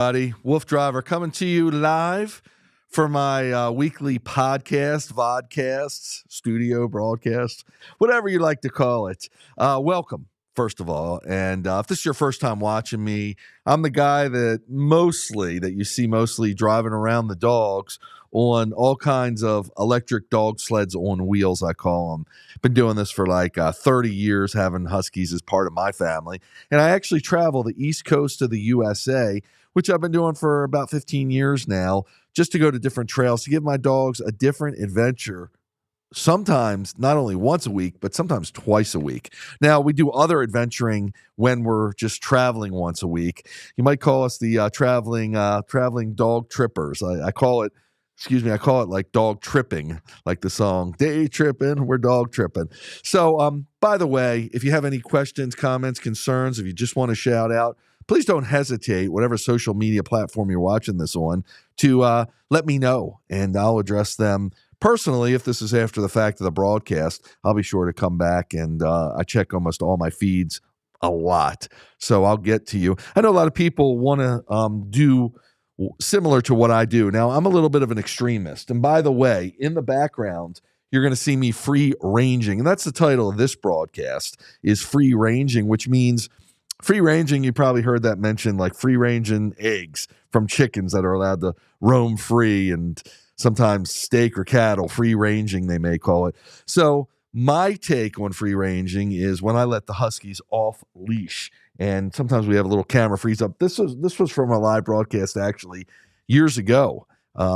Buddy, WooFDriver coming to you live for my weekly podcast, VODcast, studio broadcast, whatever you like to call it. Welcome, first of all. And if this is your first time watching me, I'm the guy that you see mostly driving around the dogs on all kinds of electric dog sleds on wheels, I call them. Been doing this for like 30 years, having Huskies as part of my family. And I actually travel the East Coast of the USA, which I've been doing for about 15 years now, just to go to different trails to give my dogs a different adventure, sometimes not only once a week, but sometimes twice a week. Now, we do other adventuring when we're just traveling once a week. You might call us the traveling dog trippers. I call it like dog tripping, like the song, day tripping, we're dog tripping. So, by the way, if you have any questions, comments, concerns, if you just want to shout out, please don't hesitate, whatever social media platform you're watching this on, to let me know, and I'll address them personally. If this is after the fact of the broadcast, I'll be sure to come back, and I check almost all my feeds a lot, so I'll get to you. I know a lot of people want to do similar to what I do. Now, I'm a little bit of an extremist, and by the way, in the background, you're going to see me free ranging, and that's the title of this broadcast, is free ranging, which means free ranging, you probably heard that mentioned, like free ranging eggs from chickens that are allowed to roam free, and sometimes steak or cattle, free ranging, they may call it. So my take on free ranging is when I let the Huskies off leash, and sometimes we have a little camera freeze up. This was from a live broadcast actually years ago.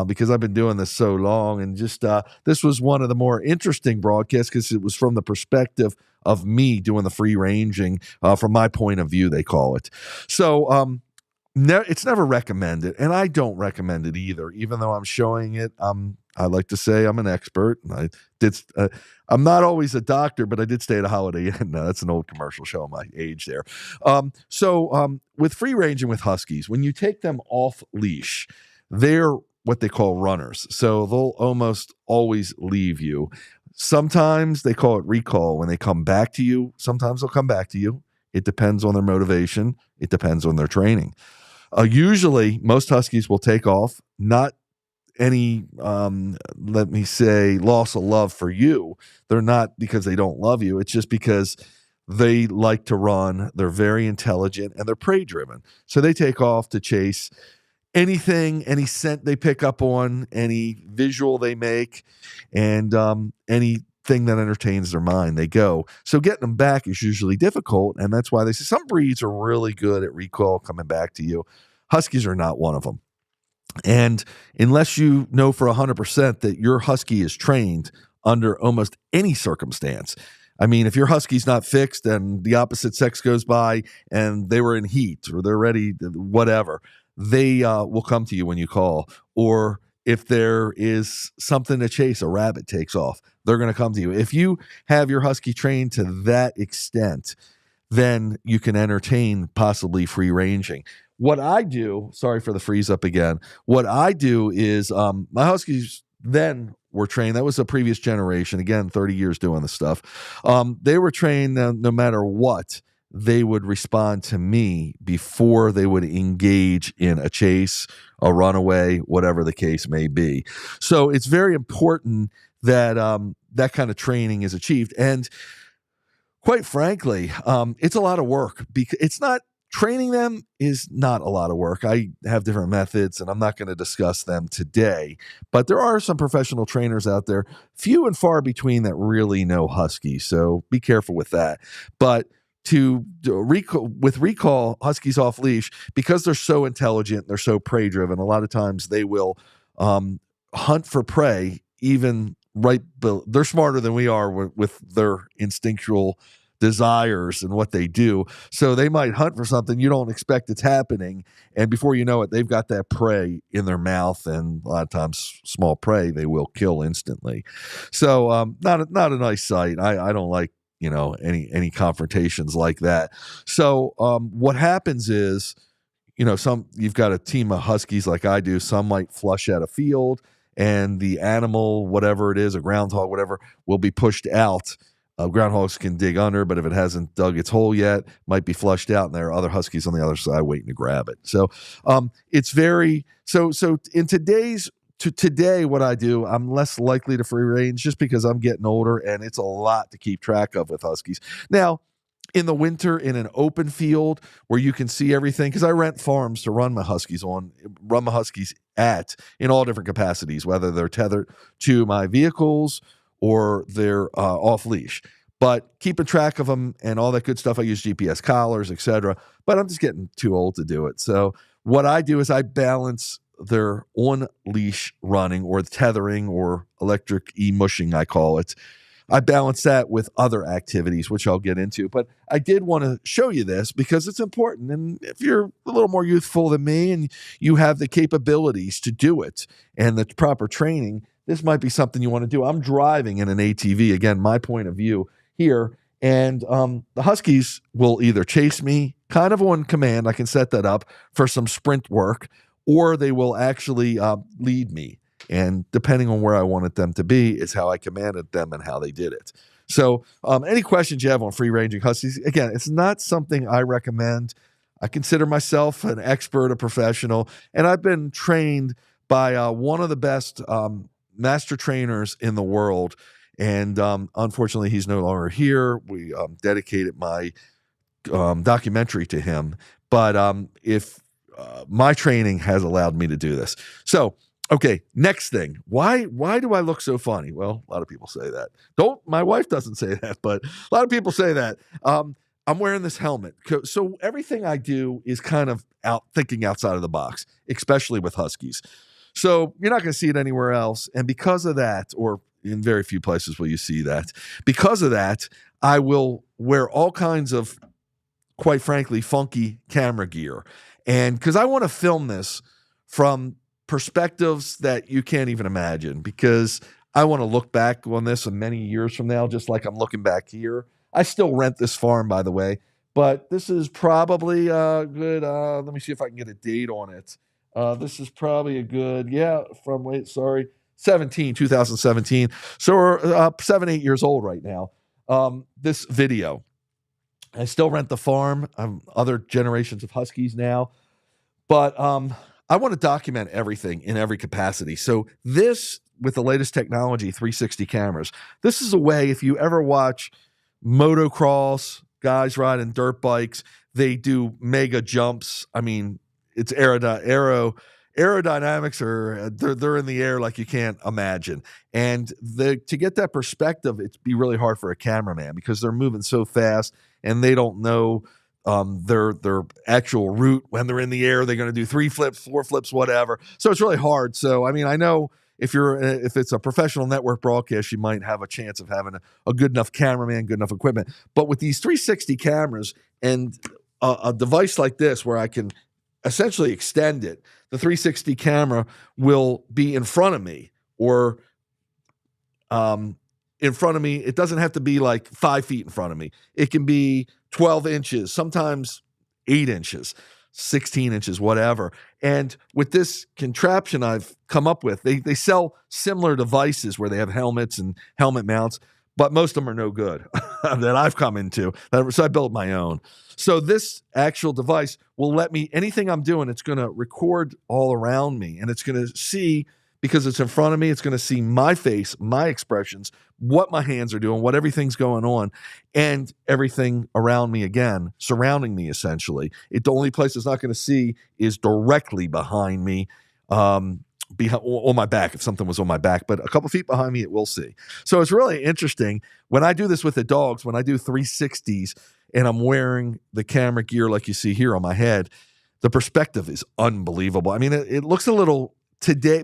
Because I've been doing this so long, and just this was one of the more interesting broadcasts because it was from the perspective of me doing the free ranging from my point of view, they call it. So it's never recommended, and I don't recommend it either, even though I'm showing it. I like to say I'm an expert. I'm not always a doctor, but I did stay at a Holiday Inn. No, that's an old commercial showing my age there. So with free ranging with Huskies, when you take them off leash, they're what they call runners. So they'll almost always leave you. Sometimes they call it recall when they come back to you. Sometimes they'll come back to you. It depends on their motivation. It depends on their training. Usually, most Huskies will take off, not any, let me say, loss of love for you. They're not because they don't love you. It's just because they like to run. They're very intelligent, and they're prey driven. So they take off to chase anything, any scent they pick up on, any visual they make, and anything that entertains their mind, they go. So getting them back is usually difficult, and that's why they say some breeds are really good at recall, coming back to you. Huskies are not one of them. And unless you know for 100% that your Husky is trained under almost any circumstance, I mean, if your Husky's not fixed and the opposite sex goes by and they were in heat or they're ready, whatever, they will come to you when you call. Or if there is something to chase, a rabbit takes off, they're going to come to you. If you have your Husky trained to that extent, then you can entertain possibly free ranging. What I do, sorry for the freeze up again, what I do is my Huskies then were trained. That was a previous generation. Again, 30 years doing this stuff. They were trained no matter what, they would respond to me before they would engage in a chase, a runaway, whatever the case may be. So it's very important that that kind of training is achieved. And quite frankly, it's a lot of work. Because it's not, training them is not a lot of work. I have different methods, and I'm not going to discuss them today. But there are some professional trainers out there, few and far between, that really know Huskies. So be careful with that. But with recall, Huskies off leash, because they're so intelligent, they're so prey driven, a lot of times they will hunt for prey, even they're smarter than we are with their instinctual desires and what they do. So they might hunt for something you don't expect it's happening, and before you know it, they've got that prey in their mouth, and a lot of times small prey they will kill instantly. So not a nice sight. I don't like any confrontations like that. So what happens is, you've got a team of Huskies like I do. Some might flush out a field, and the animal, whatever it is, a groundhog, whatever, will be pushed out Groundhogs can dig under, but if it hasn't dug its hole yet, might be flushed out, and there are other huskies on the other side waiting to grab it. So it's very so in today, what I do, I'm less likely to free range just because I'm getting older, and it's a lot to keep track of with huskies. Now, in the winter, in an open field where you can see everything, because I rent farms to run my huskies at in all different capacities, whether they're tethered to my vehicles or they're off leash. But keeping track of them and all that good stuff, I use GPS collars, etc. But I'm just getting too old to do it. So what I do is I balance their on leash running, or tethering, or electric e-mushing, I call it. I balance that with other activities, which I'll get into. But I did want to show you this because it's important. And if you're a little more youthful than me and you have the capabilities to do it and the proper training, this might be something you want to do. I'm driving in an ATV, again, my point of view here. And the huskies will either chase me kind of on command. I can set that up for some sprint work, or they will actually lead me. And depending on where I wanted them to be is how I commanded them and how they did it. So any questions you have on free-ranging huskies, again, it's not something I recommend. I consider myself an expert, a professional, and I've been trained by one of the best master trainers in the world. And unfortunately, he's no longer here. We dedicated my documentary to him. But if my training has allowed me to do this. So, okay, next thing. Why do I look so funny? Well, a lot of people say that. My wife doesn't say that, but a lot of people say that. I'm wearing this helmet. So everything I do is kind of thinking outside of the box, especially with huskies. So you're not going to see it anywhere else. And because of that, or in very few places will you see that, because of that, I will wear all kinds of, quite frankly, funky camera gear. And because I want to film this from perspectives that you can't even imagine, because I want to look back on this many years from now, just like I'm looking back here. I still rent this farm, by the way, but this is probably a good, let me see if I can get a date on it. This is probably a good, 2017. So we're 7-8 years old right now. This video. I still rent the farm. I'm other generations of huskies now. But I want to document everything in every capacity. So this, with the latest technology, 360 cameras, this is a way, if you ever watch motocross, guys riding dirt bikes, they do mega jumps. I mean, it's aerodynamics are they're in the air like you can't imagine. And to get that perspective, it'd be really hard for a cameraman because they're moving so fast and they don't know their actual route when they're in the air. They're going to do 3 flips, 4 flips, whatever. So it's really hard. So I mean, I know if it's a professional network broadcast, you might have a chance of having a good enough cameraman, good enough equipment. But with these 360 cameras and a device like this, where I can essentially extend it, the 360 camera will be in front of me, or in front of me. It doesn't have to be like 5 feet in front of me. It can be 12 inches, sometimes 8 inches, 16 inches, whatever. And with this contraption I've come up with, they sell similar devices where they have helmets and helmet mounts, but most of them are no good that I've come into. So I built my own. So this actual device will let me, anything I'm doing, it's going to record all around me, and it's going to see, because it's in front of me, it's going to see my face, my expressions, what my hands are doing, what everything's going on, and everything around me, again, surrounding me, essentially. The only place it's not going to see is directly behind me, on my back, if something was on my back, but a couple feet behind me, it will see. So it's really interesting. When I do this with the dogs, when I do 360s and I'm wearing the camera gear like you see here on my head, the perspective is unbelievable. I mean, it looks a little,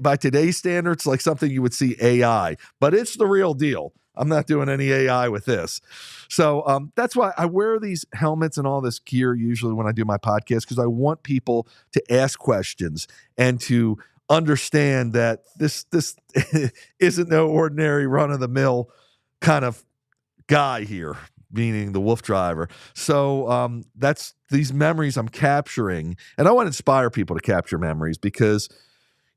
by today's standards, like something you would see AI, but it's the real deal. I'm not doing any AI with this. So that's why I wear these helmets and all this gear usually when I do my podcast, because I want people to ask questions and to understand that this isn't no ordinary run-of-the-mill kind of guy here, meaning the WooFDriver. So that's these memories I'm capturing, and I want to inspire people to capture memories, because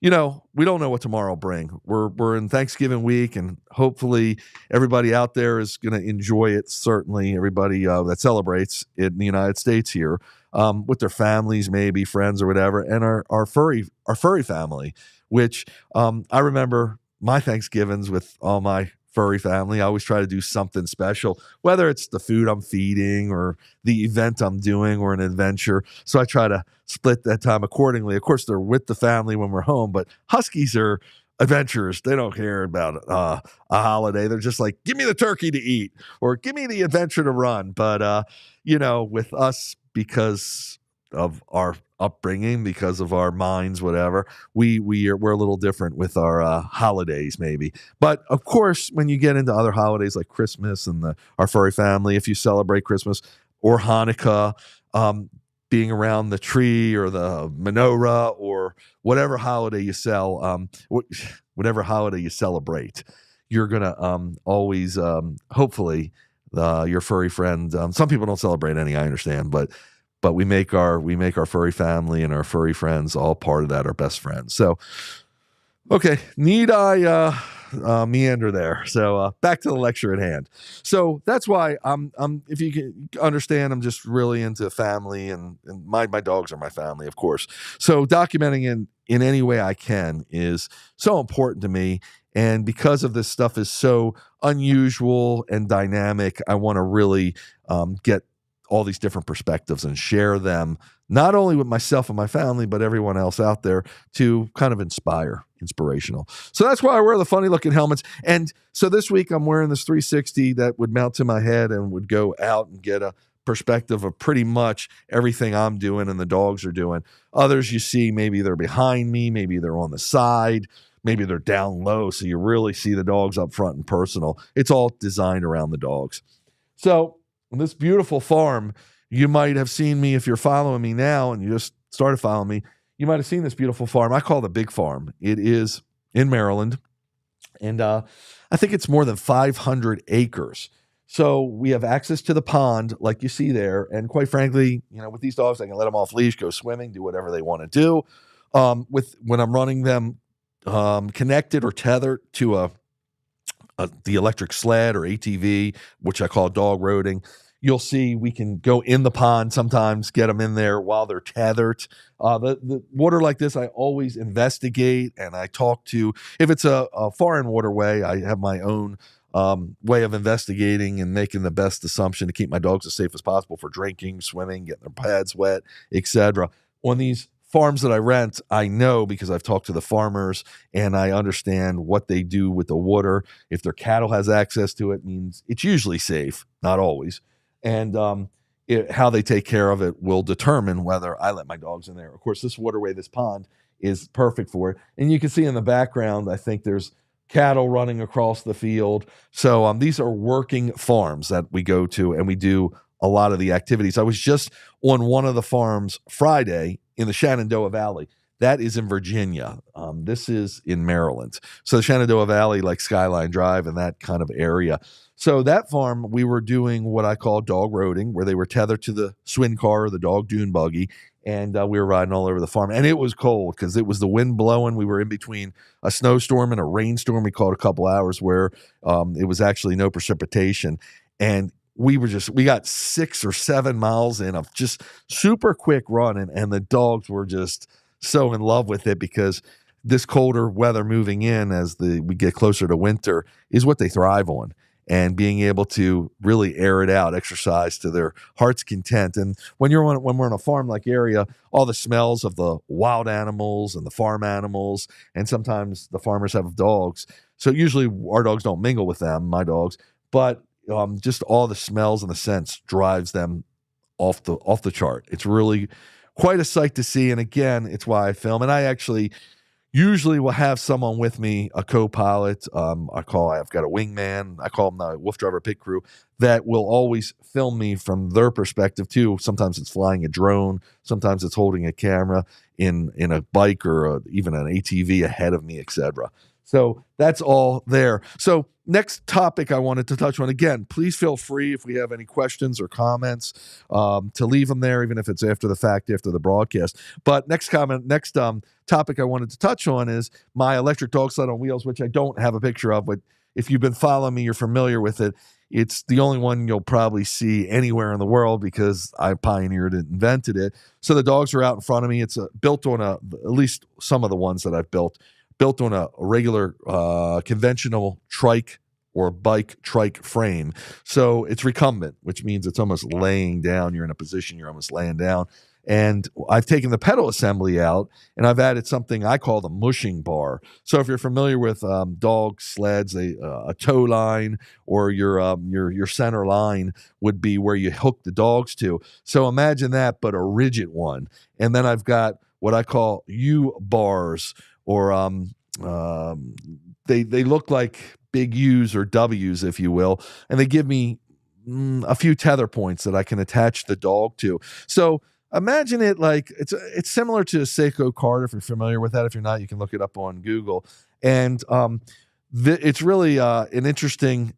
we don't know what tomorrow will bring. We're in Thanksgiving week, and hopefully everybody out there is going to enjoy it. Certainly everybody that celebrates it in the United States here, with their families, maybe friends or whatever, and our furry family, which I remember my Thanksgivings with all my furry family. I always try to do something special, whether it's the food I'm feeding or the event I'm doing or an adventure. So I try to split that time accordingly. Of course, they're with the family when we're home, but Huskies are adventurers. They don't care about a holiday. They're just like, give me the turkey to eat or give me the adventure to run. But, with us, because of our upbringing, because of our minds, whatever, we're a little different with our holidays, maybe. But of course, when you get into other holidays like Christmas and our furry family, if you celebrate Christmas or Hanukkah, being around the tree or the menorah or whatever holiday you whatever holiday you celebrate, you're gonna always hopefully your furry friend. Some people don't celebrate any, I understand, but we make our furry family and our furry friends all part of that, our best friends. So, okay, need I meander there? So back to the lecture at hand. So that's why I'm if you can understand, I'm just really into family, and my dogs are my family, of course. So documenting in any way I can is so important to me. And because of this stuff is so unusual and dynamic, I want to really get all these different perspectives and share them, not only with myself and my family, but everyone else out there, to kind of inspirational. So that's why I wear the funny looking helmets. And so this week I'm wearing this 360 that would mount to my head and would go out and get a perspective of pretty much everything I'm doing and the dogs are doing. Others you see, maybe they're behind me, maybe they're on the side, maybe they're down low, so you really see the dogs up front and personal. It's all designed around the dogs. So this beautiful farm, you might have seen me if you're following me now and you just started following me. You might have seen this beautiful farm. I call it the Big Farm. It is in Maryland, and I think it's more than 500 acres. So we have access to the pond, like you see there. And quite frankly, with these dogs, I can let them off leash, go swimming, do whatever they want to do. When I'm running them connected or tethered to the electric sled or ATV, which I call dog roading, you'll see we can go in the pond sometimes, get them in there while they're tethered. The water like this, I always investigate, and I talk to, if it's a foreign waterway, I have my own way of investigating and making the best assumption to keep my dogs as safe as possible for drinking, swimming, getting their pads wet, etc. On these farms that I rent, I know because I've talked to the farmers and I understand what they do with the water. If their cattle has access to it, means it's usually safe, not always. And how they take care of it will determine whether I let my dogs in there. Of course, this waterway, this pond, is perfect for it. And you can see in the background, I think there's cattle running across the field. So these are working farms that we go to, and we do a lot of the activities. I was just on one of the farms Friday in the Shenandoah Valley. That is in Virginia. This is in Maryland. So the Shenandoah Valley, like Skyline Drive and that kind of area. So that farm, we were doing what I call dog roading, where they were tethered to the swing car or the dog dune buggy, and we were riding all over the farm. And it was cold because it was the wind blowing. We were in between a snowstorm and a rainstorm. We called a couple hours where it was actually no precipitation. And we got 6 or 7 miles in of just super quick running, and the dogs were just so in love with it because this colder weather moving in as we get closer to winter is what they thrive on. And being able to really air it out, exercise to their heart's content. And when we're in a farm-like area, all the smells of the wild animals and the farm animals, and sometimes the farmers have dogs. So usually our dogs don't mingle with them, my dogs, but just all the smells and the scents drives them off the chart. It's really quite a sight to see. And again, it's why I film. And I actually usually will have someone with me, a co-pilot. I've got a wingman. I call them the WooFDriver pit crew that will always film me from their perspective too. Sometimes it's flying a drone. Sometimes it's holding a camera in a bike or even an ATV ahead of me, etc. So that's all there. So next topic I wanted to touch on, again, please feel free if we have any questions or comments to leave them there, even if it's after the fact, after the broadcast. But next topic I wanted to touch on is my electric dog sled on wheels, which I don't have a picture of, but if you've been following me, you're familiar with it. It's the only one you'll probably see anywhere in the world because I pioneered it, invented it. So the dogs are out in front of me. It's built on at least some of the ones that I've built on a regular conventional trike or bike trike frame. So it's recumbent, which means it's almost laying down. You're in a position, you're almost laying down. And I've taken the pedal assembly out and I've added something I call the mushing bar. So if you're familiar with dog sleds, a tow line or your center line would be where you hook the dogs to. So imagine that, but a rigid one. And then I've got what I call U-bars, or they look like big U's or W's, if you will, and they give me a few tether points that I can attach the dog to. So imagine it like it's similar to a Seiko cart, if you're familiar with that. If you're not, you can look it up on Google. And it's really an interesting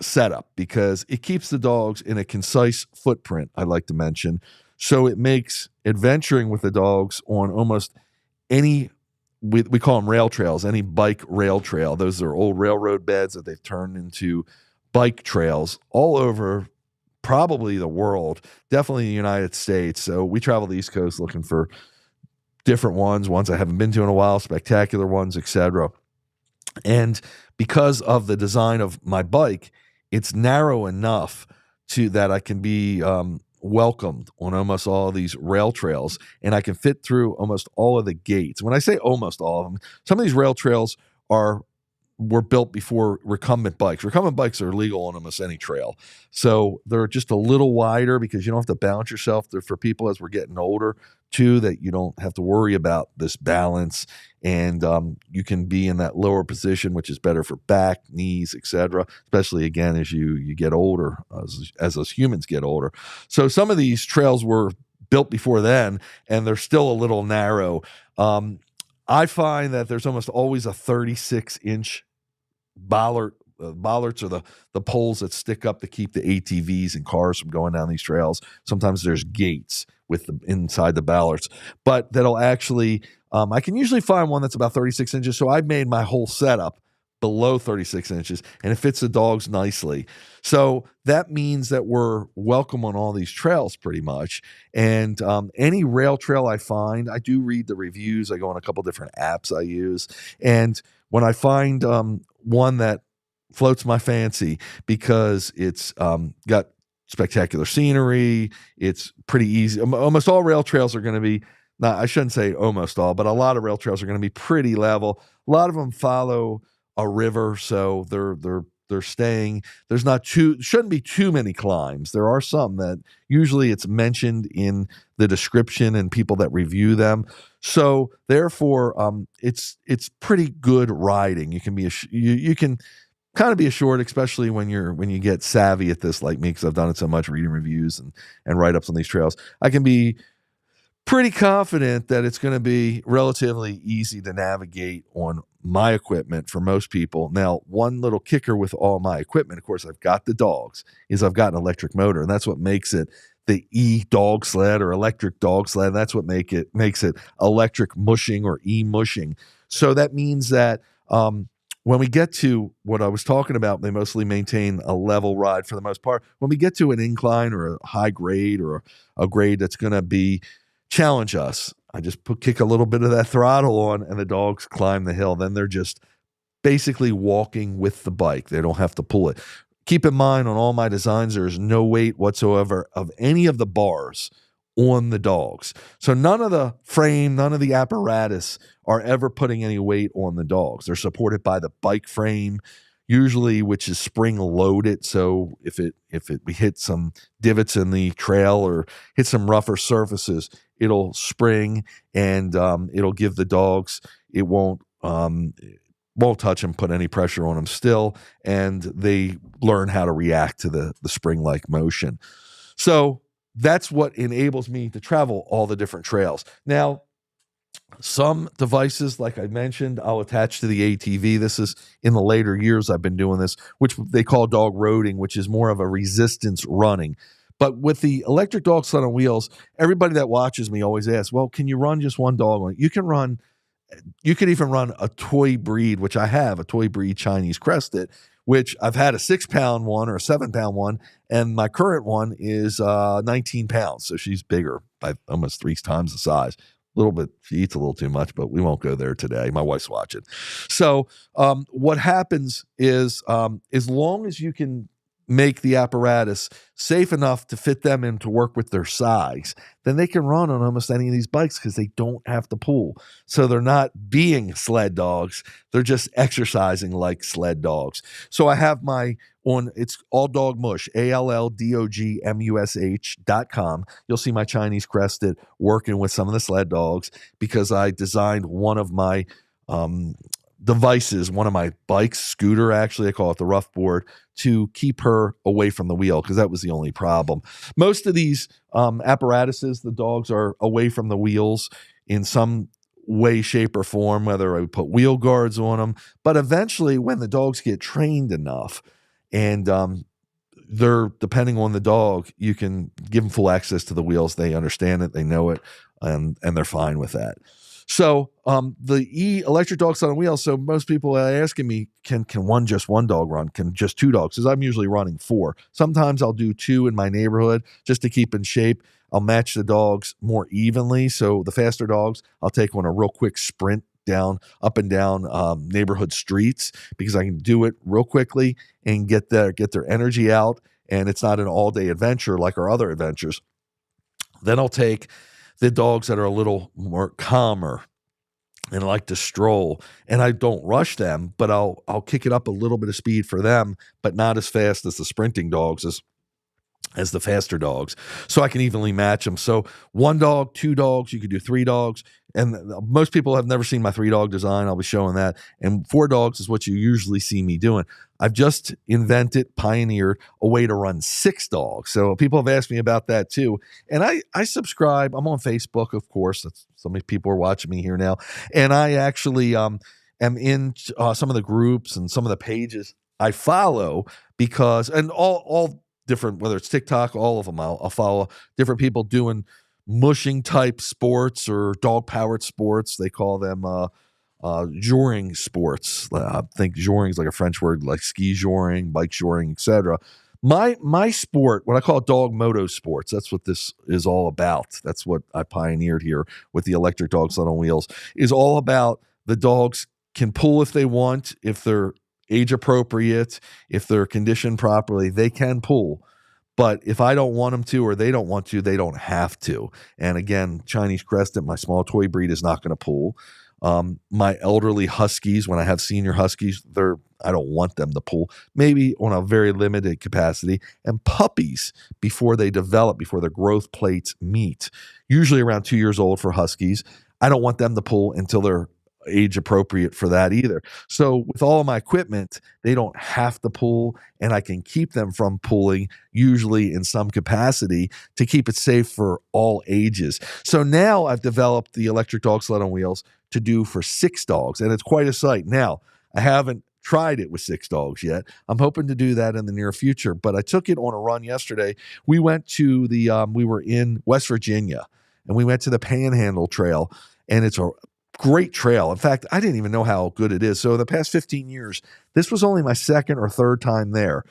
setup because it keeps the dogs in a concise footprint, I like to mention. So it makes adventuring with the dogs on almost any, we call them rail trails, any bike rail trail. Those are old railroad beds that they've turned into bike trails all over probably the world, definitely the United States. So we travel the East Coast looking for different ones I haven't been to in a while, spectacular ones, etc. And because of the design of my bike, it's narrow enough that I can be welcomed on almost all of these rail trails, and I can fit through almost all of the gates. When I say almost all of them, some of these rail trails were built before recumbent bikes. Recumbent bikes are legal on almost any trail. So they're just a little wider because you don't have to balance yourself. They're for people as we're getting older too, that you don't have to worry about this balance, and you can be in that lower position, which is better for back, knees, etc., especially again as you get older, as us humans get older. So some of these trails were built before then, and they're still a little narrow. I find that there's almost always a 36-inch bollard. Bollards are the poles that stick up to keep the ATVs and cars from going down these trails. Sometimes there's gates inside the bollards, but that'll actually, I can usually find one that's about 36 inches. So I've made my whole setup below 36 inches and it fits the dogs nicely. So that means that we're welcome on all these trails pretty much. And any rail trail I find, I do read the reviews. I go on a couple different apps I use. And when I find one that floats my fancy because it's got spectacular scenery, it's pretty easy. Almost all rail trails are going to be, I shouldn't say almost all, but a lot of rail trails are going to be pretty level. A lot of them follow a river, so they're staying. Shouldn't be too many climbs. There are some that usually it's mentioned in the description and people that review them. So therefore, it's pretty good riding. You can you can kind of be assured, especially when you get savvy at this like me, because I've done it so much, reading reviews and write-ups on these trails. I can be pretty confident that it's going to be relatively easy to navigate on my equipment for most people. Now, one little kicker with all my equipment, of course, I've got the dogs, is I've got an electric motor, and that's what makes it the e-dog sled or electric dog sled. That's what makes it electric mushing or e-mushing. So that means that when we get to what I was talking about, they mostly maintain a level ride for the most part. When we get to an incline or a high grade or a grade that's going to challenge us, I just kick a little bit of that throttle on and the dogs climb the hill. Then they're just basically walking with the bike. They don't have to pull it. Keep in mind, on all my designs, there is no weight whatsoever of any of the bars on the dogs. So none of the frame, none of the apparatus are ever putting any weight on the dogs. They're supported by the bike frame, usually, which is spring loaded. So if we hit some divots in the trail or hit some rougher surfaces, it'll spring and it'll give the dogs, it won't touch them, put any pressure on them still, and they learn how to react to the spring-like motion. So that's what enables me to travel all the different trails. Now, Some devices, like I mentioned, I'll attach to the ATV. This is in the later years I've been doing this, which they call dog roading, which is more of a resistance running. But with the electric dog sled on wheels, everybody that watches me always asks, well, can you run just one dog on it? You could even run a toy breed, which I have, a toy breed Chinese Crested, which I've had a 6-pound one or a 7-pound one, and my current one is 19 pounds. So she's bigger by almost 3 times the size. A little bit, she eats a little too much, but we won't go there today. My wife's watching. So what happens is as long as you can make the apparatus safe enough to fit them in to work with their size, then they can run on almost any of these bikes because they don't have to pull. So they're not being sled dogs. They're just exercising like sled dogs. So I have it's All Dog Mush, ALLDOGMUSH.com. You'll see my Chinese Crested working with some of the sled dogs because I designed one of my devices, one of my bikes, scooter, actually, I call it the rough board, to keep her away from the wheel because that was the only problem. Most of these apparatuses, the dogs are away from the wheels in some way, shape, or form, whether I put wheel guards on them. But eventually, when the dogs get trained enough and they're depending on the dog, you can give them full access to the wheels. They understand it, they know it, and they're fine with that. So the electric dog sled on wheels. So most people are asking me, can just one dog run? Can just 2 dogs? Because I'm usually running 4. Sometimes I'll do 2 in my neighborhood just to keep in shape. I'll match the dogs more evenly. So the faster dogs, I'll take on a real quick sprint up and down neighborhood streets because I can do it real quickly and get their energy out. And it's not an all-day adventure like our other adventures. Then I'll take the dogs that are a little more calmer and like to stroll, and I don't rush them, but I'll kick it up a little bit of speed for them, but not as fast as the sprinting dogs, as the faster dogs, so I can evenly match them. So 1 dog, 2 dogs, you could do 3 dogs. And most people have never seen my 3-dog design. I'll be showing that. And 4 dogs is what you usually see me doing. I've just pioneered a way to run 6 dogs. So people have asked me about that too. And I subscribe. I'm on Facebook, of course. So many people are watching me here now. And I actually am in some of the groups and some of the pages I follow because, and all different, whether it's TikTok, all of them, I'll follow different people doing mushing type sports or dog powered sports. They call them joring sports. I think joring is like a French word, like ski joring, bike joring, etc. My sport, what I call dog moto sports, that's what this is all about. That's what I pioneered here with the electric dog sled on wheels, is all about the dogs can pull if they want, if they're age appropriate, if they're conditioned properly, they can pull. But if I don't want them to or they don't want to, they don't have to. And again, Chinese Crested, my small toy breed, is not going to pull. My elderly Huskies, when I have senior Huskies, I don't want them to pull, maybe on a very limited capacity. And puppies, before they develop, before their growth plates meet, usually around 2 years old for Huskies, I don't want them to pull until they're age appropriate for that either. So with all of my equipment, they don't have to pull, and I can keep them from pulling, usually in some capacity, to keep it safe for all ages. So now I've developed the electric dog sled on wheels to do for 6 dogs, and it's quite a sight. Now, I haven't tried it with 6 dogs yet. I'm hoping to do that in the near future, but I took it on a run yesterday. We went to we were in West Virginia, and we went to the Panhandle Trail, and it's a great trail. In fact, I didn't even know how good it is. So the past 15 years, this was only my 2nd or 3rd time there.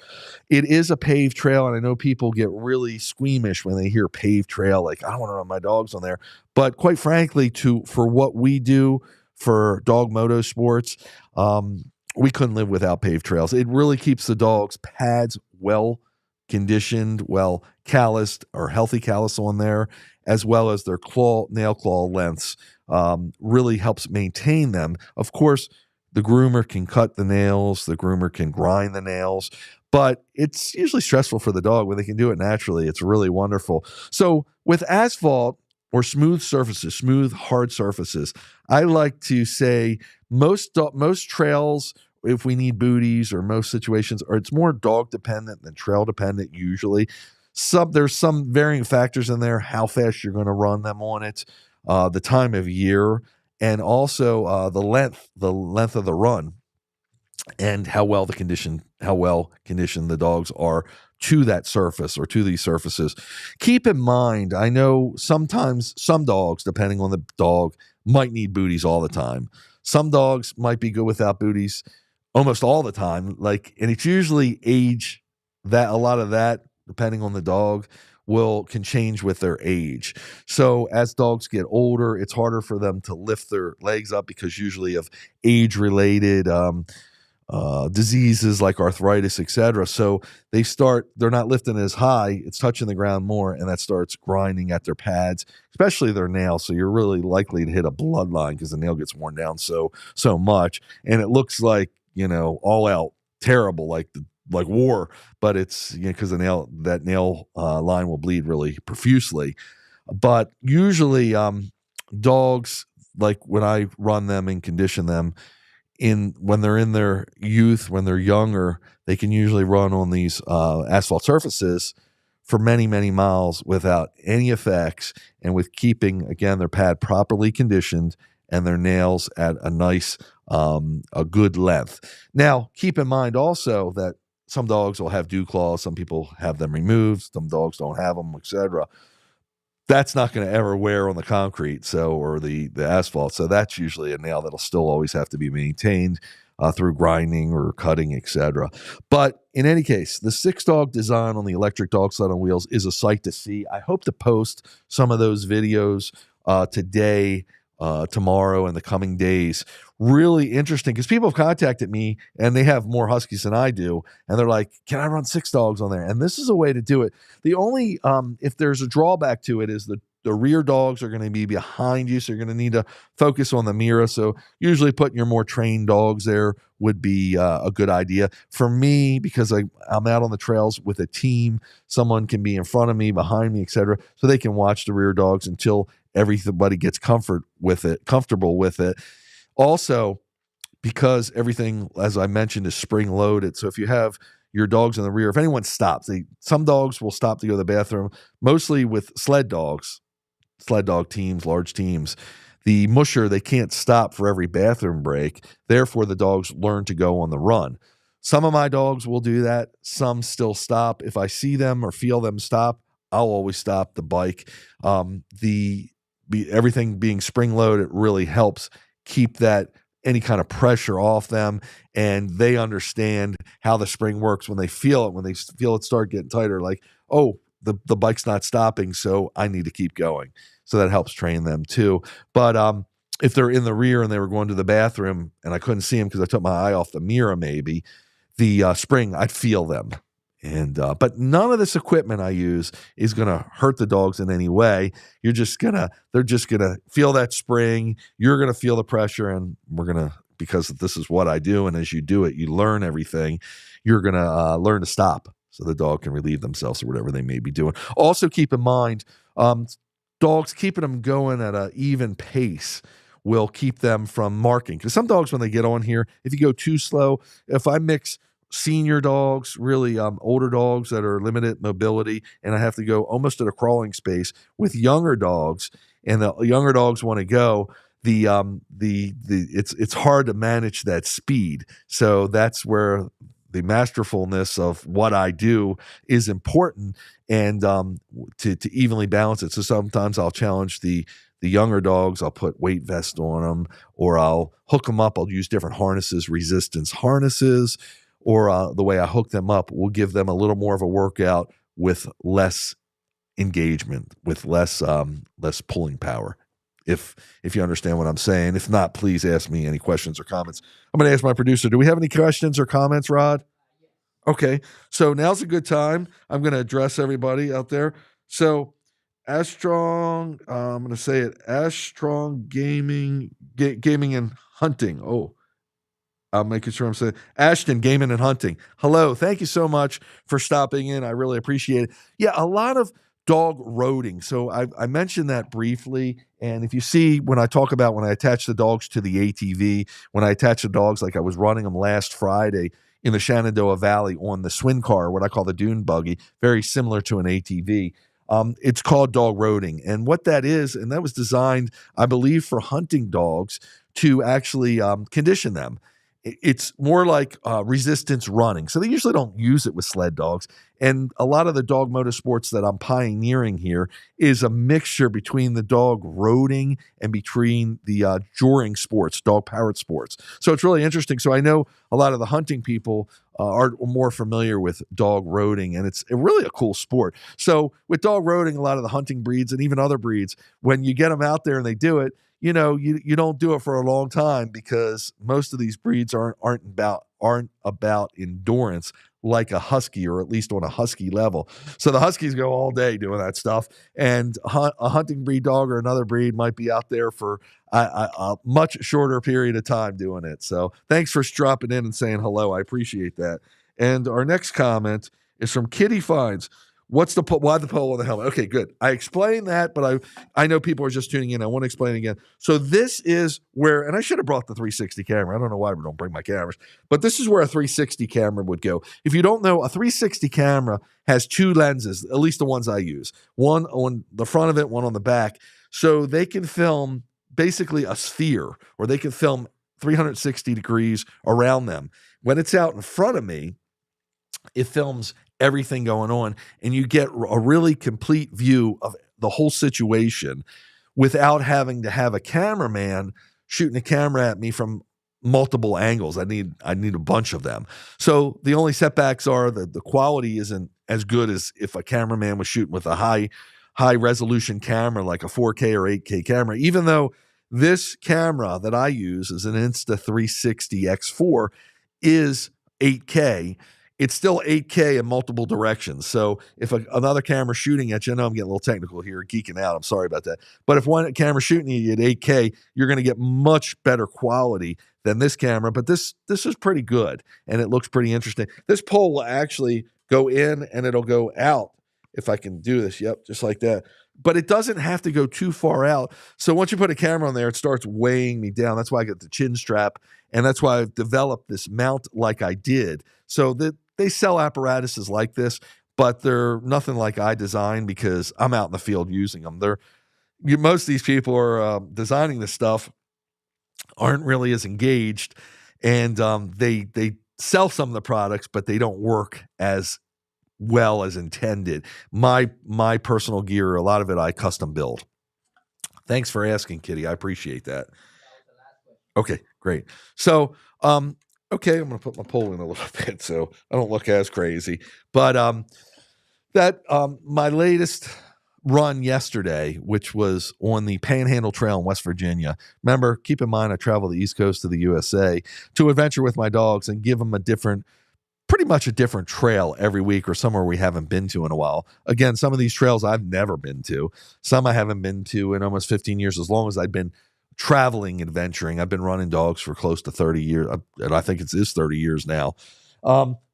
It is a paved trail, and I know people get really squeamish when they hear paved trail, like, I don't want to run my dogs on there. But quite frankly, for what we do for dog moto sports, we couldn't live without paved trails. It really keeps the dogs' pads well conditioned, well calloused, or healthy callus on there, as well as their nail claw lengths. Really helps maintain them. Of course, the groomer can cut the nails, the groomer can grind the nails, but it's usually stressful for the dog. When they can do it naturally, it's really wonderful. So with asphalt or smooth surfaces, smooth, hard surfaces, I like to say most trails, if we need booties, or most situations, or it's more dog dependent than trail dependent usually. There's some varying factors in there, how fast you're going to run them on it, the time of year, and also the length of the run, and how well conditioned the dogs are to that surface or to these surfaces. Keep in mind, I know sometimes some dogs, depending on the dog, might need booties all the time. Some dogs might be good without booties almost all the time. And it's usually age that a lot of that, depending on the dog, can change with their age. So as dogs get older, it's harder for them to lift their legs up because usually of age-related diseases like arthritis, etc. So they're not lifting as high, it's touching the ground more, and that starts grinding at their pads, especially their nails. So you're really likely to hit a bloodline because the nail gets worn down so much, and it looks like, all out terrible, like war, but it's because that nail line will bleed really profusely. But usually dogs, like when I run them and condition them, when they're in their youth, when they're younger, they can usually run on these asphalt surfaces for many, many miles without any effects, and with keeping, again, their pad properly conditioned and their nails at a nice, a good length. Now, keep in mind also that some dogs will have dew claws, some people have them removed, some dogs don't have them, etc. That's not going to ever wear on the concrete, or the asphalt. So that's usually a nail that'll still always have to be maintained through grinding or cutting, etc. But in any case, the 6-dog design on the electric dog sled on wheels is a sight to see. I hope to post some of those videos today, tomorrow, and the coming days. Really interesting, because people have contacted me and they have more Huskies than I do, and they're like, can I run 6 dogs on there? And this is a way to do it. The only if there's a drawback to it is the rear dogs are going to be behind you, so you're going to need to focus on the mirror. So usually putting your more trained dogs there would be a good idea. For me, because I'm out on the trails with a team, someone can be in front of me, behind me, etc., so they can watch the rear dogs until everybody gets comfortable with it. Also, because everything, as I mentioned, is spring loaded. So if you have your dogs in the rear, if anyone stops, some dogs will stop to go to the bathroom, mostly with sled dog teams, large teams. The musher, they can't stop for every bathroom break. Therefore, the dogs learn to go on the run. Some of my dogs will do that. Some still stop. If I see them or feel them stop, I'll always stop the bike. Everything being spring loaded, it really helps keep any kind of pressure off them, and they understand how the spring works when they feel it start getting tighter, like, oh, the bike's not stopping, so I need to keep going. So that helps train them too. But if they're in the rear and they were going to the bathroom and I couldn't see them because I took my eye off the mirror, maybe the spring, I'd feel them. But none of this equipment I use is going to hurt the dogs in any way. They're just going to feel that spring. You're going to feel the pressure, and because this is what I do. And as you do it, you learn everything. You're going to learn to stop so the dog can relieve themselves or whatever they may be doing. Also keep in mind, dogs, keeping them going at an even pace will keep them from marking. Because some dogs, when they get on here, if you go too slow, if I mix senior dogs, really older dogs that are limited mobility, and I have to go almost at a crawling space with younger dogs, and the younger dogs want to go, it's hard to manage that speed. So that's where the masterfulness of what I do is important, and to evenly balance it. So sometimes I'll challenge the younger dogs. I'll put weight vest on them, or I'll hook them up. I'll use different harnesses, resistance harnesses, or the way I hook them up will give them a little more of a workout with less engagement, with less pulling power. If you understand what I'm saying. If not, please ask me any questions or comments. I'm going to ask my producer, do we have any questions or comments, Rod? Okay, so now's a good time. I'm going to address everybody out there. So Ashstrong, I'm going to say it, Ashstrong Gaming and Hunting. Oh, I'm making sure I'm saying Ashton Gaming and Hunting. Hello. Thank you so much for stopping in. I really appreciate it. Yeah, a lot of dog roading. So I mentioned that briefly. And if you see when I attach the dogs to the ATV, when I attach the dogs, like I was running them last Friday in the Shenandoah Valley on the Swin car, what I call the dune buggy, very similar to an ATV. It's called dog roading. And what that is, and that was designed, I believe, for hunting dogs to actually condition them. It's more like resistance running. So they usually don't use it with sled dogs. And a lot of the dog motorsports that I'm pioneering here is a mixture between the dog roading and between the joring sports, dog-powered sports. So it's really interesting. So I know a lot of the hunting people are more familiar with dog roading, and it's really a cool sport. So with dog roading, a lot of the hunting breeds and even other breeds, when you get them out there and they do it, you don't do it for a long time because most of these breeds aren't about endurance like a husky, or at least on a husky level. So the huskies go all day doing that stuff, and a hunting breed dog or another breed might be out there for a much shorter period of time doing it. So thanks for dropping in and saying hello. I appreciate that. And our next comment is from Kitty Finds. Why the pole on the helmet? Okay, good. I explained that, but I know people are just tuning in. I want to explain it again. So this is where, and I should have brought the 360 camera. I don't know why we don't bring my cameras, but this is where a 360 camera would go. If you don't know, a 360 camera has two lenses, at least the ones I use. One on the front of it, one on the back. So they can film basically a sphere, or they can film 360 degrees around them. When it's out in front of me, it films everything going on, and you get a really complete view of the whole situation without having to have a cameraman shooting a camera at me from multiple angles. I need a bunch of them. So the only setbacks are that the quality isn't as good as if a cameraman was shooting with a high resolution camera like a 4K or 8K camera. Even though this camera that I use is an Insta360 X4 is 8K, it's still 8K in multiple directions. So if another camera shooting at you, I know I'm getting a little technical here, geeking out. I'm sorry about that. But if one camera shooting you at 8K, you're going to get much better quality than this camera. But this is pretty good, and it looks pretty interesting. This pole will actually go in and it'll go out. If I can do this, yep, just like that. But it doesn't have to go too far out. So once you put a camera on there, it starts weighing me down. That's why I got the chin strap, and that's why I've developed this mount like I did. So that they sell apparatuses like this, but they're nothing like I designed because I'm out in the field using them. Most of these people are designing this stuff aren't really as engaged, and they sell some of the products, but they don't work as well as intended. My personal gear, a lot of it I custom build. Thanks for asking, Kitty. I appreciate that. Okay, great. So, okay, I'm going to put my pole in a little bit so I don't look as crazy. But my latest run yesterday, which was on the Panhandle Trail in West Virginia. Remember, keep in mind I travel the East Coast of the USA to adventure with my dogs and give them pretty much a different trail every week, or somewhere we haven't been to in a while. Again, some of these trails I've never been to. Some I haven't been to in almost 15 years, as long as I've been traveling, adventuring. I've been running dogs for close to 30 years, and I think it is 30 years now.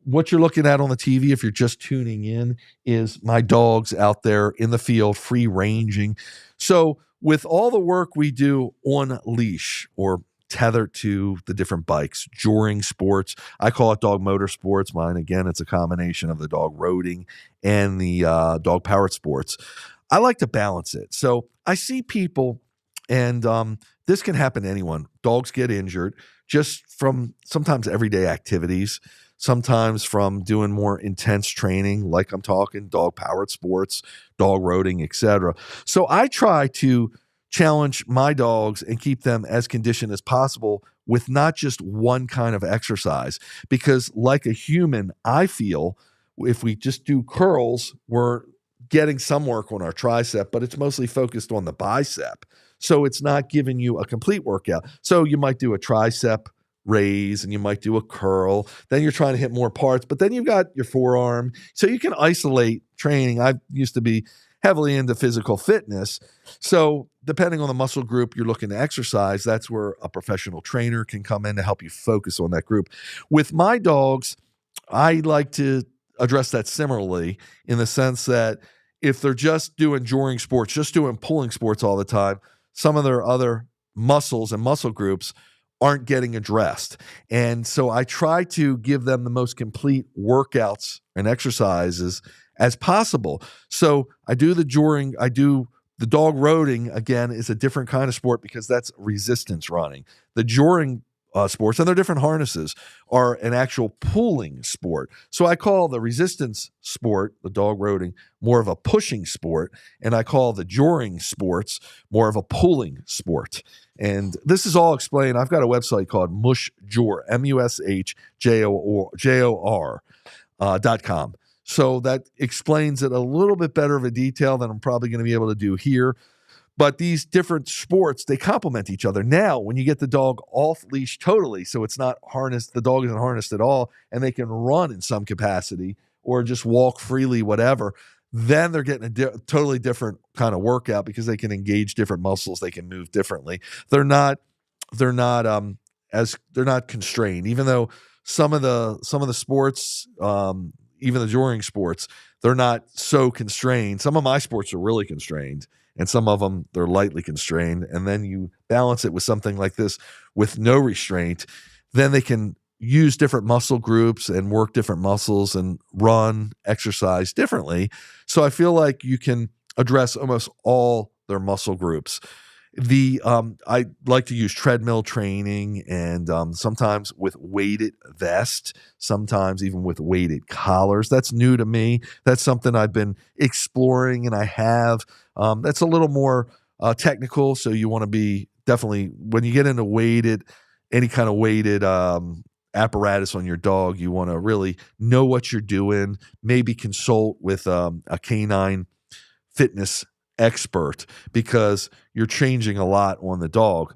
What you're looking at on the TV, if you're just tuning in, is my dogs out there in the field, free ranging. So with all the work we do on leash or tethered to the different bikes, joring sports, I call it dog motor sports. Mine, again, it's a combination of the dog roading and the dog powered sports. I like to balance it. So I see people, and this can happen to anyone. Dogs get injured just from sometimes everyday activities, sometimes from doing more intense training, like I'm talking dog-powered sports, dog roading, etc. So I try to challenge my dogs and keep them as conditioned as possible with not just one kind of exercise. Because like a human, I feel if we just do curls, we're getting some work on our tricep, but it's mostly focused on the bicep. So it's not giving you a complete workout. So you might do a tricep raise and you might do a curl. Then you're trying to hit more parts, but then you've got your forearm. So you can isolate training. I used to be heavily into physical fitness. So depending on the muscle group you're looking to exercise, that's where a professional trainer can come in to help you focus on that group. With my dogs, I like to address that similarly in the sense that if they're just doing joring sports, just doing pulling sports all the time, some of their other muscles and muscle groups aren't getting addressed. And so I try to give them the most complete workouts and exercises as possible. So I do the joring, I do the dog roading. Again, is a different kind of sport because that's resistance running. The joring sports, and they're different harnesses, are an actual pulling sport. So I call the resistance sport, the dog roading, more of a pushing sport, and I call the joring sports more of a pulling sport. And this is all explained. I've got a website called MushJor, MushJor.com. So that explains it a little bit better of a detail than I'm probably going to be able to do here. But these different sports, they complement each other. Now, when you get the dog off leash totally, so it's not harnessed, the dog isn't harnessed at all, and they can run in some capacity or just walk freely, whatever, then they're getting a totally different kind of workout because they can engage different muscles, they can move differently. They're not constrained, even though some of the sports, even the joring sports, they're not so constrained. Some of my sports are really constrained, and some of them, they're lightly constrained. And then you balance it with something like this with no restraint, then they can use different muscle groups and work different muscles and run, exercise differently. So I feel like you can address almost all their muscle groups. I like to use treadmill training, and sometimes with weighted vest, sometimes even with weighted collars. That's new to me. That's something I've been exploring, and I have. That's a little more technical, so you want to be definitely, when you get into any kind of weighted apparatus on your dog, you want to really know what you're doing, maybe consult with a canine fitness expert, because you're changing a lot on the dog.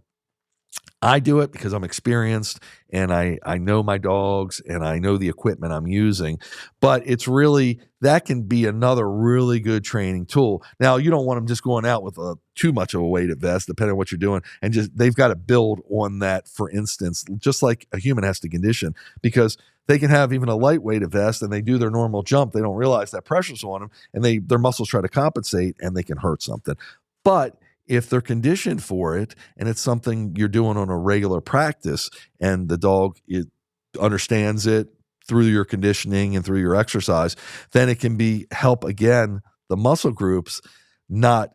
I do it because I'm experienced and I know my dogs and I know the equipment I'm using, but it's really, that can be another really good training tool. Now, you don't want them just going out with too much of a weighted vest, depending on what you're doing, and they've got to build on that, for instance, just like a human has to condition, because they can have even a lightweight vest and they do their normal jump. They don't realize that pressure's on them, and their muscles try to compensate and they can hurt something. But if they're conditioned for it and it's something you're doing on a regular practice and the dog understands it through your conditioning and through your exercise, then it can help, again, the muscle groups not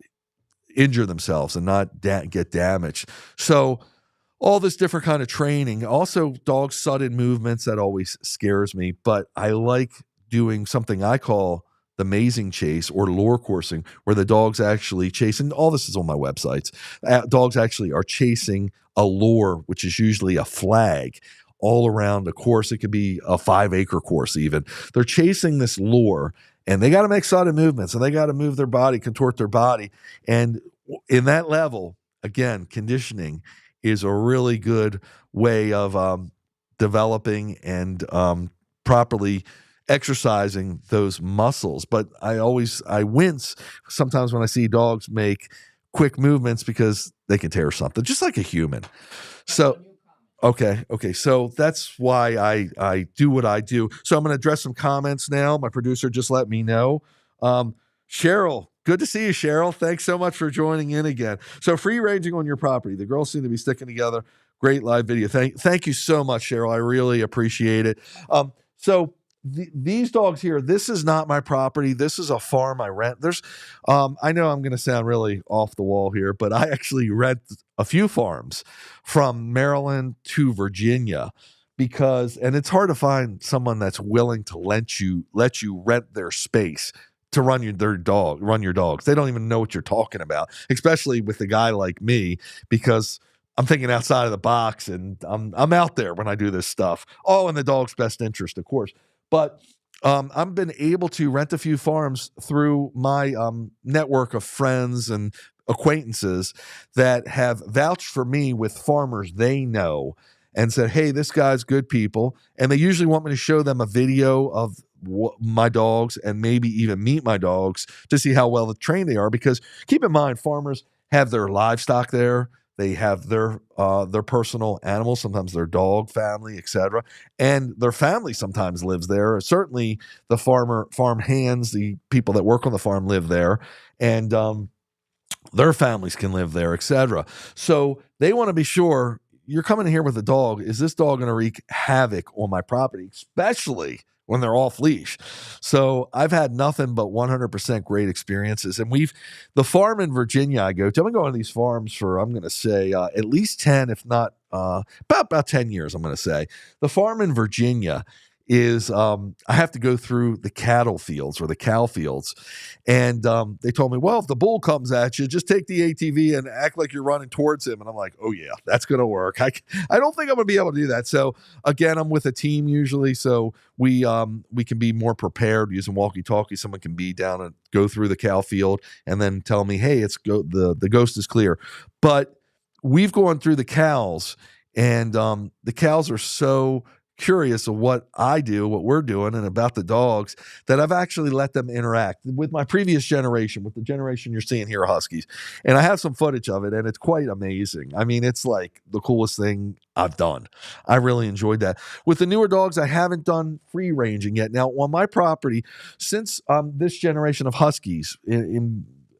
injure themselves and not get damaged. So all this different kind of training. Also, dog sudden movements, that always scares me, but I like doing something I call the mazing chase or lure coursing, where the dogs actually chase, and all this is on my websites. Dogs actually are chasing a lure, which is usually a flag, all around the course. It could be a 5-acre course even. They're chasing this lure, and they got to make sudden movements, and they got to move their body, contort their body. And in that level, again, conditioning is a really good way of developing and properly exercising those muscles. But I wince sometimes when I see dogs make quick movements because they can tear something, just like a human. So, okay. So that's why I do what I do. So I'm going to address some comments now. My producer just let me know. Cheryl, good to see you, Cheryl. Thanks so much for joining in again. So free ranging on your property. The girls seem to be sticking together. Great live video. Thank you so much, Cheryl. I really appreciate it. These dogs here, this is not my property. This is a farm I rent. I know I'm going to sound really off the wall here, but I actually rent a few farms from Maryland to Virginia and it's hard to find someone that's willing to let you rent their space to run your dogs. They don't even know what you're talking about, especially with a guy like me, because I'm thinking outside of the box and I'm out there when I do this stuff, all in the dog's best interest, of course. But I've been able to rent a few farms through my network of friends and acquaintances that have vouched for me with farmers they know and said, hey, this guy's good people. And they usually want me to show them a video of my dogs and maybe even meet my dogs to see how well trained they are. Because keep in mind, farmers have their livestock there. They have their personal animals, sometimes their dog family, etc. And their family sometimes lives there. Certainly the farm hands, the people that work on the farm live there, and their families can live there, etc. So they want to be sure you're coming here with a dog. Is this dog going to wreak havoc on my property, especially when they're off leash. So I've had nothing but 100% great experiences. And the farm in Virginia I go to, I've been going to these farms for, I'm going to say at least 10, if not about 10 years, I'm going to say. The farm in Virginia is, I have to go through the cattle fields or the cow fields. And they told me, well, if the bull comes at you, just take the ATV and act like you're running towards him. And I'm like, oh yeah, that's going to work. I don't think I'm going to be able to do that. So again, I'm with a team usually. So we can be more prepared using walkie-talkie. Someone can be down and go through the cow field and then tell me, hey, the ghost is clear. But we've gone through the cows, and the cows are so curious of what I do, what we're doing, and about the dogs, that I've actually let them interact with my previous generation, with the generation you're seeing here, Huskies. And I have some footage of it, and it's quite amazing. I mean, it's like the coolest thing I've done. I really enjoyed that. With the newer dogs, I haven't done free ranging yet. Now, on my property, since this generation of Huskies,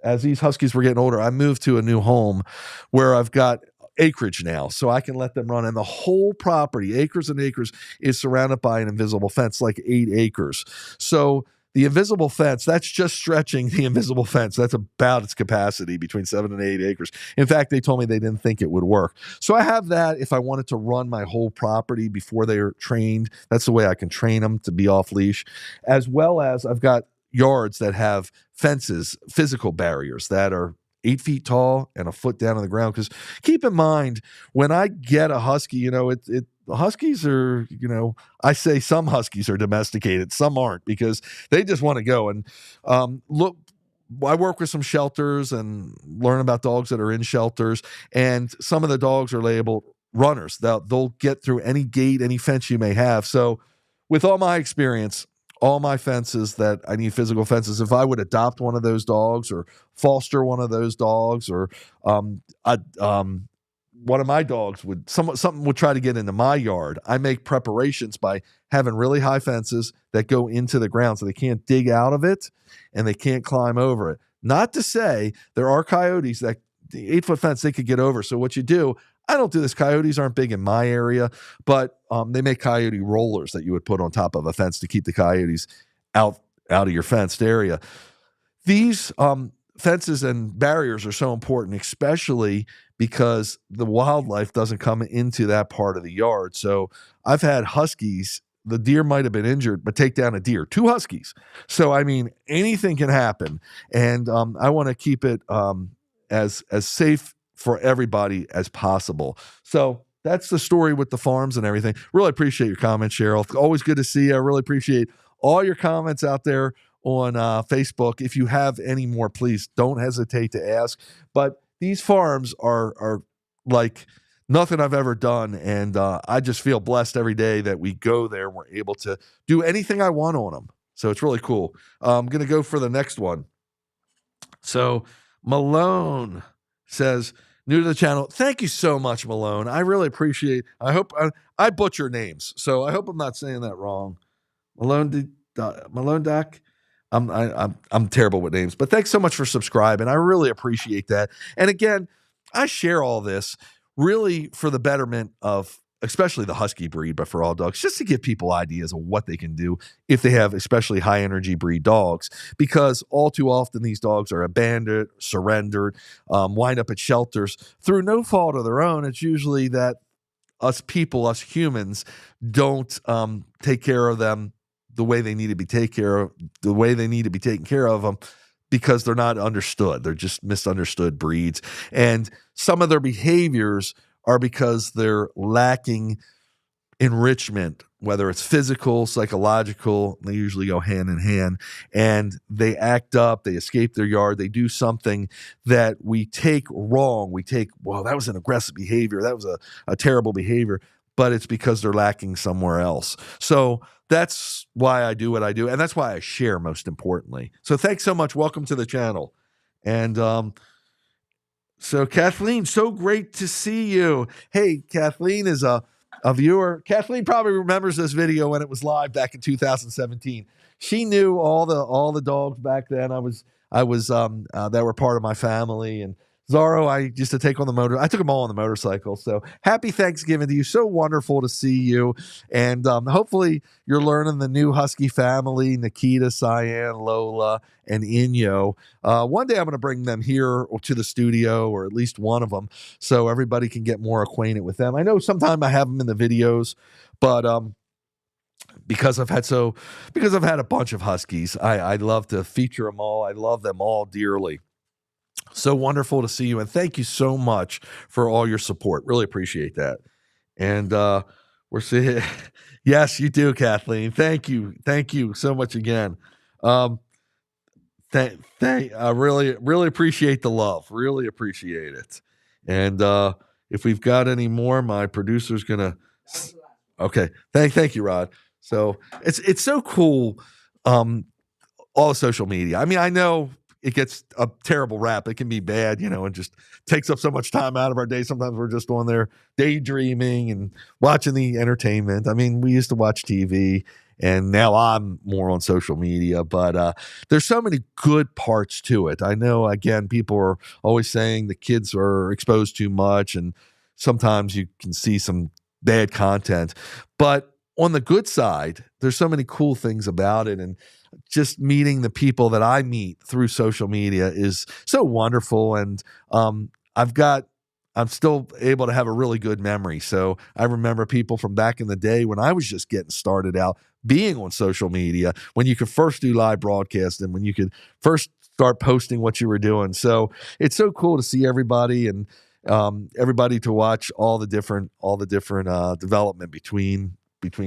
as these Huskies were getting older, I moved to a new home where I've got acreage now, so I can let them run. And the whole property, acres and acres, is surrounded by an invisible fence, like 8 acres. So the invisible fence, that's just stretching the invisible fence. That's about its capacity, between 7 and 8 acres. In fact, they told me they didn't think it would work. So I have that if I wanted to run my whole property before they're trained. That's the way I can train them to be off leash, as well as I've got yards that have fences, physical barriers that are 8 feet tall and a foot down on the ground. Because keep in mind, when I get a husky, Huskies are, I say some Huskies are domesticated, some aren't, because they just want to go. And look, I work with some shelters and learn about dogs that are in shelters, and some of the dogs are labeled runners. They'll get through any gate, any fence you may have. So with all my experience, all my fences that I need physical fences, if I would adopt one of those dogs or foster one of those dogs, or one of my dogs something would try to get into my yard, I make preparations by having really high fences that go into the ground so they can't dig out of it and they can't climb over it. Not to say there are coyotes that the 8-foot fence they could get over. So what you do, I don't do this. Coyotes aren't big in my area, but they make coyote rollers that you would put on top of a fence to keep the coyotes out of your fenced area. These fences and barriers are so important, especially because the wildlife doesn't come into that part of the yard. So I've had Huskies, the deer might have been injured, but take down a deer, 2 Huskies. So, I mean, anything can happen. And I want to keep it as safe for everybody as possible. So that's the story with the farms and everything. Really appreciate your comments, Cheryl. Always good to see you. I really appreciate all your comments out there on Facebook. If you have any more, please don't hesitate to ask. But these farms are like nothing I've ever done. And I just feel blessed every day that we go there and we're able to do anything I want on them. So it's really cool. I'm going to go for the next one. So Malone says, new to the channel. Thank you so much, Malone. I really appreciate. I hope I butcher names, so I hope I'm not saying that wrong. Malone Doc. I'm terrible with names, but thanks so much for subscribing. I really appreciate that. And again, I share all this really for the betterment of especially the Husky breed, but for all dogs, just to give people ideas of what they can do if they have especially high energy breed dogs, because all too often these dogs are abandoned, surrendered, wind up at shelters through no fault of their own. It's usually that us humans don't take care of them the way they need to be taken care of them, because they're not understood. They're just misunderstood breeds. And some of their behaviors are because they're lacking enrichment, whether it's physical, psychological. They usually go hand in hand, and they act up, they escape their yard, they do something that we take wrong. We take, well, that was an aggressive behavior, that was a terrible behavior, but it's because they're lacking somewhere else. So that's why I do what I do, and that's why I share, most importantly. So thanks so much. Welcome to the channel. And so Kathleen, so great to see you. Hey, Kathleen is a viewer. Kathleen probably remembers this video when it was live back in 2017. She knew all the dogs back then. I was that were part of my family, and Zorro, I used to take on the motor. I took them all on the motorcycle. So happy Thanksgiving to you. So wonderful to see you. And hopefully you're learning the new Husky family, Nikita, Cyan, Lola, and Inyo. One day I'm going to bring them here to the studio, or at least one of them, so everybody can get more acquainted with them. I know sometimes I have them in the videos, but because I've had a bunch of Huskies, I love to feature them all. I love them all dearly. So wonderful to see you, and thank you so much for all your support. Really appreciate that. And we're seeing, yes, you do, Kathleen. Thank you so much again. I really appreciate the love. Really appreciate it. And if we've got any more, my producer's gonna. Okay, thank you, Rod. So it's so cool. All the social media. I mean, I know it gets a terrible rap. It can be bad, and just takes up so much time out of our day. Sometimes we're just on there daydreaming and watching the entertainment. I mean, we used to watch TV, and now I'm more on social media, but there's so many good parts to it. I know, again, people are always saying the kids are exposed too much, and sometimes you can see some bad content. But on the good side, there's so many cool things about it, and just meeting the people that I meet through social media is so wonderful. And I'm still able to have a really good memory. So I remember people from back in the day when I was just getting started out being on social media, when you could first do live broadcast and when you could first start posting what you were doing. So it's so cool to see everybody, and everybody to watch all the different development between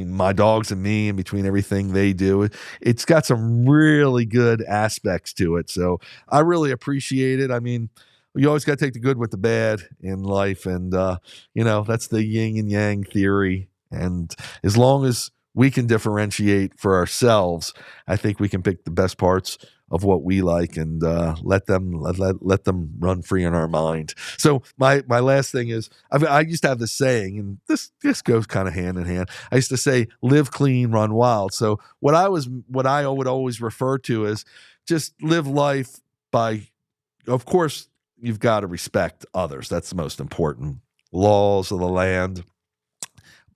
my dogs and me, and between everything they do. It's got some really good aspects to it. So I really appreciate it. I mean, you always got to take the good with the bad in life. And, that's the yin and yang theory. And as long as we can differentiate for ourselves, I think we can pick the best parts of what we like and let them run free in our mind. So my last thing is, I used to have this saying, and this goes kind of hand in hand. I used to say, live clean, run wild. So what I would always refer to as just live life by, of course, you've got to respect others. That's the most important. Laws of the land,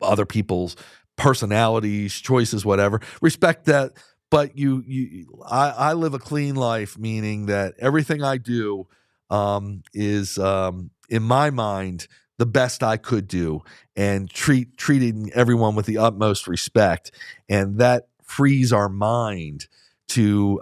other people's personalities, choices, whatever. Respect that. But I live a clean life, meaning that everything I do is, in my mind, the best I could do, and treating everyone with the utmost respect, and that frees our mind to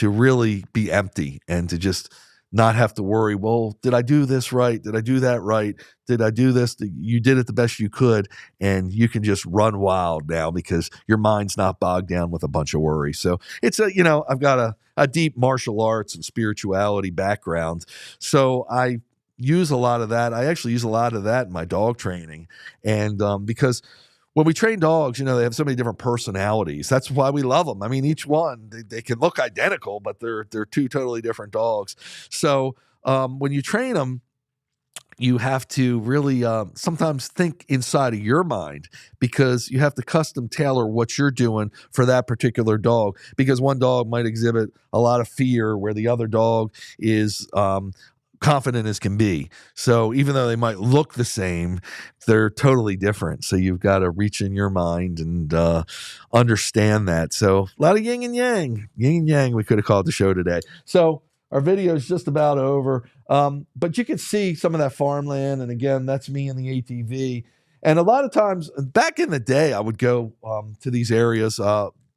really be empty and to just not have to worry, well, did I do this right? Did I do that right? Did I do this? You did it the best you could, and you can just run wild now because your mind's not bogged down with a bunch of worry. So it's I've got a deep martial arts and spirituality background. So I use a lot of that. I actually use a lot of that in my dog training. And because when we train dogs, they have so many different personalities. That's why we love them. I mean, each one, they can look identical, but they're two totally different dogs. So when you train them, you have to really sometimes think inside of your mind, because you have to custom tailor what you're doing for that particular dog, because one dog might exhibit a lot of fear where the other dog is confident as can be. So even though they might look the same, they're totally different. So you've got to reach in your mind and understand that. So a lot of yin and yang, we could have called the show today. So our video is just about over. But you can see some of that farmland. And again, that's me in the ATV. And a lot of times back in the day, I would go to these areas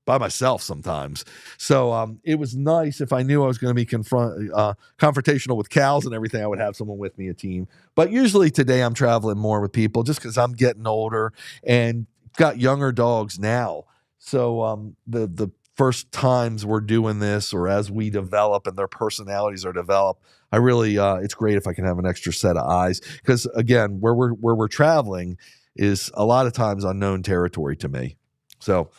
by myself sometimes. So it was nice if I knew I was going to be confrontational with cows and everything, I would have someone with me, a team. But usually today I'm traveling more with people just because I'm getting older and got younger dogs now. So the first times we're doing this, or as we develop and their personalities are developed, I really it's great if I can have an extra set of eyes, because again, where we're traveling is a lot of times unknown territory to me. So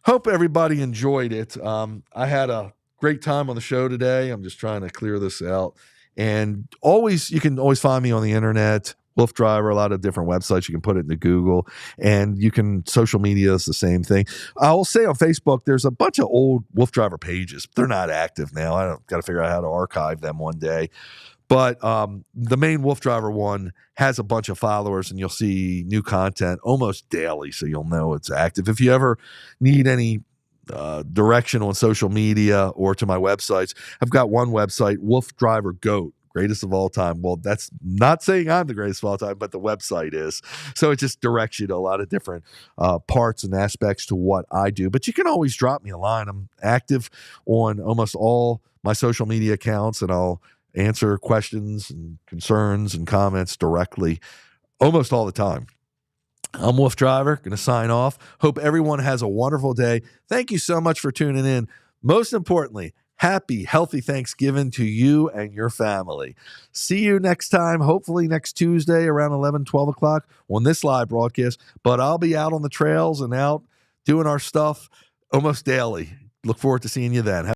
hope everybody enjoyed it. I had a great time on the show today. I'm just trying to clear this out. And you can always find me on the internet, WooFDriver, a lot of different websites. You can put it into Google, and social media is the same thing. I will say on Facebook, there's a bunch of old WooFDriver pages. They're not active now. I got to figure out how to archive them one day. But the main WooFDriver one has a bunch of followers, and you'll see new content almost daily, so you'll know it's active. If you ever need any direction on social media or to my websites, I've got one website, WooFDriver GOAT, greatest of all time. Well, that's not saying I'm the greatest of all time, but the website is. So it just directs you to a lot of different parts and aspects to what I do. But you can always drop me a line. I'm active on almost all my social media accounts, and I'll answer questions and concerns and comments directly almost all the time. I'm WooFDriver, going to sign off. Hope everyone has a wonderful day. Thank you so much for tuning in. Most importantly, happy, healthy Thanksgiving to you and your family. See you next time, hopefully next Tuesday around 11, 12 o'clock on this live broadcast. But I'll be out on the trails and out doing our stuff almost daily. Look forward to seeing you then.